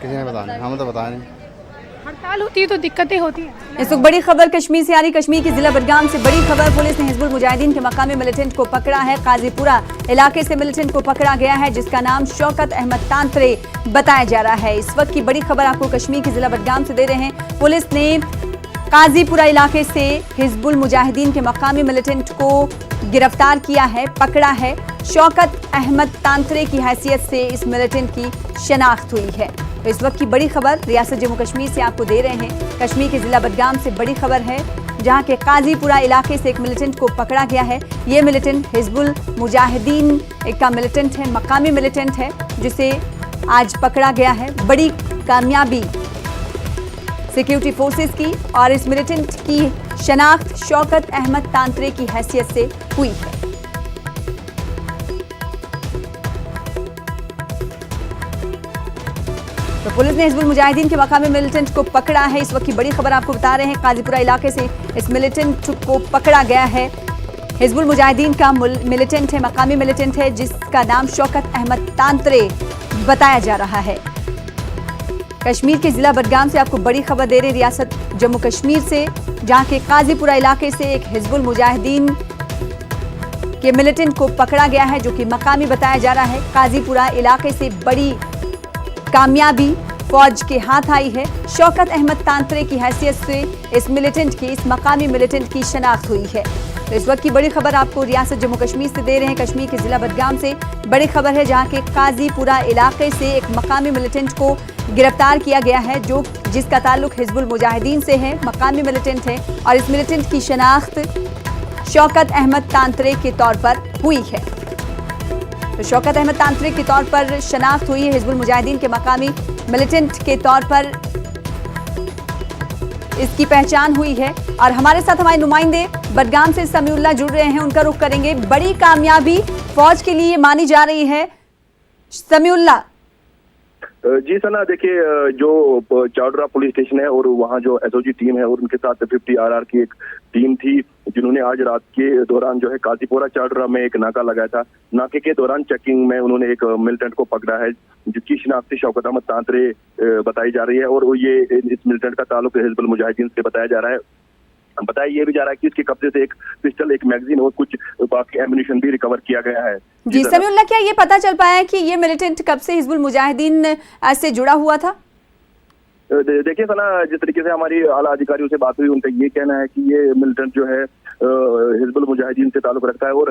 किसी ने बताया नहीं, हमें तो बताया नहीं। हड़ताल होती है तो दिक्कतें होती हैं। इस वक्त बड़ी खबर कश्मीर से आ रही। कश्मीर के जिला बडगाम से बड़ी खबर, पुलिस ने हिजबुल मुजाहिदीन के मकामी मिलिटेंट को पकड़ा है। काजीपुरा इलाके से मिलिटेंट को पकड़ा गया है जिसका नाम शौकत अहमद तांत्रे बताया जा रहा है। इस वक्त की बड़ी खबर आपको कश्मीर के जिला बडगाम से दे रहे हैं। पुलिस ने काजीपुरा इलाके से हिजबुल मुजाहिदीन के मकामी मिलिटेंट को गिरफ्तार किया है, पकड़ा है। शौकत अहमद तांत्रे की हैसियत से इस मिलिटेंट की शनाख्त हुई है। तो इस वक्त की बड़ी खबर रियासत जम्मू कश्मीर से आपको दे रहे हैं। कश्मीर के जिला बडगाम से बड़ी खबर है जहां के काजीपुरा इलाके से एक मिलिटेंट को पकड़ा गया है। ये मिलिटेंट हिजबुल मुजाहिदीन का मिलिटेंट है, मकामी मिलिटेंट है जिसे आज पकड़ा गया है। बड़ी कामयाबी सिक्योरिटी फोर्सेस की और इस मिलिटेंट की शनाख्त शौकत अहमद तांत्रे की हैसियत से हुई है। तो पुलिस ने हिजबुल मुजाहिदीन के मकामी मिलिटेंट को पकड़ा है। इस वक्त की बड़ी खबर आपको बता रहे हैं, काजीपुरा इलाके से इस मिलिटेंट को पकड़ा गया है। हिजबुल मुजाहिदीन का मिलिटेंट है, मकामी मिलिटेंट है जिसका नाम शौकत अहमद तांत्रे बताया जा रहा है। कश्मीर के जिला बडगाम से आपको बड़ी खबर दे रहे रियासत जम्मू कश्मीर से, जहां के काजीपुरा इलाके से एक हिजबुल मुजाहिदीन के मिलिटेंट को पकड़ा गया है जो कि मकामी बताया जा रहा है। काजीपुरा इलाके से बड़ी कामयाबी फौज के हाथ आई है। शौकत अहमद तांत्रे की हैसियत से इस मिलिटेंट की, इस मकामी मिलिटेंट की शनाख्त हुई है। तो इस वक्त की बड़ी खबर आपको रियासत जम्मू कश्मीर से दे रहे हैं। कश्मीर के जिला बडगाम से बड़ी खबर है जहां के काजीपुरा इलाके से एक मकामी मिलिटेंट को गिरफ्तार किया गया है जो जिसका ताल्लुक हिजबुल मुजाहिदीन से है, मकामी मिलिटेंट है और इस मिलिटेंट की शनाख्त शौकत अहमद तांत्रे के तौर पर हुई है। तो शौकत अहमद तांत्रे के तौर पर शनाख्त हुई है, हिजबुल मुजाहिदीन के मकामी मिलिटेंट के तौर पर इसकी पहचान हुई है। और हमारे साथ हमारे नुमाइंदे बडगाम से समीउल्लाह जुड़ रहे हैं, उनका रुख करेंगे। बड़ी कामयाबी फौज के लिए मानी जा रही है। समीउल्लाह जी सना, देखिए जो चावड़ा पुलिस स्टेशन है और वहाँ जो एसओजी टीम है और उनके साथ 50 आरआर की एक टीम थी जिन्होंने आज रात के दौरान जो है काजीपुरा चावड़ा में एक नाका लगाया था। नाके के दौरान चेकिंग में उन्होंने एक मिलिटेंट को पकड़ा है जिसकी शिनाख्त शौकत अहमद तांत्रे बताई जा रही है और ये इस मिलिटेंट का ताल्लुक हिजबुल मुजाहिदीन से बताया जा रहा है। बताया ये भी जा रहा है कि इसके कब्जे से एक पिस्टल, एक मैगजीन और कुछ बाकी एम्युनिशन भी रिकवर किया गया है। जी समीउल्लाह, क्या ये पता चल पाया है कि ये मिलिटेंट कब से हिजबुल मुजाहिदीन से जुड़ा हुआ था? देखिए सना, जिस तरीके से हमारी आला अधिकारियों से बात हुई उनका ये कहना है कि ये मिलिटेंट जो है हिजबुल मुजाहिदीन से ताल्लुक रखता है और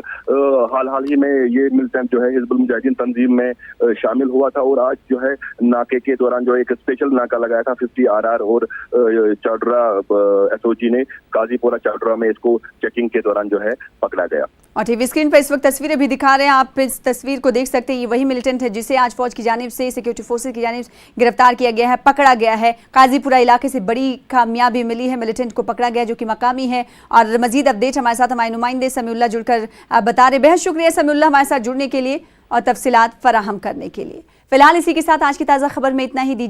हाल ही में ये मिलिटेंट जो है हिजबुल मुजाहिदीन तंजीम में शामिल हुआ था और आज जो है नाके के दौरान जो एक स्पेशल नाका लगाया था 50 आरआर और चावड़ा एसओजी ने काजीपुरा चावड़ा में इसको चेकिंग के दौरान जो है पकड़ा गया। और टीवी स्क्रीन पर इस वक्त तस्वीरें भी दिखा रहे हैं, आप इस तस्वीर को देख सकते हैं। ये वही मिलिटेंट है जिसे आज फौज की जानिब से, सिक्योरिटी फोर्सेस की जानिब से गिरफ्तार किया गया है, पकड़ा गया है। काजीपुरा इलाके से बड़ी कामयाबी मिली है, मिलिटेंट को पकड़ा गया जो कि मकामी है। और मजीद अपडेट हमारे साथ हमारे नुमाइंदे समीउल्लाह जुड़कर बता रहे। बेहद शुक्रिया समीउल्लाह हमारे साथ जुड़ने के लिए और तफसीलात फराहम करने के लिए। फिलहाल इसी के साथ आज की ताज़ा खबर में इतना ही। दीजिए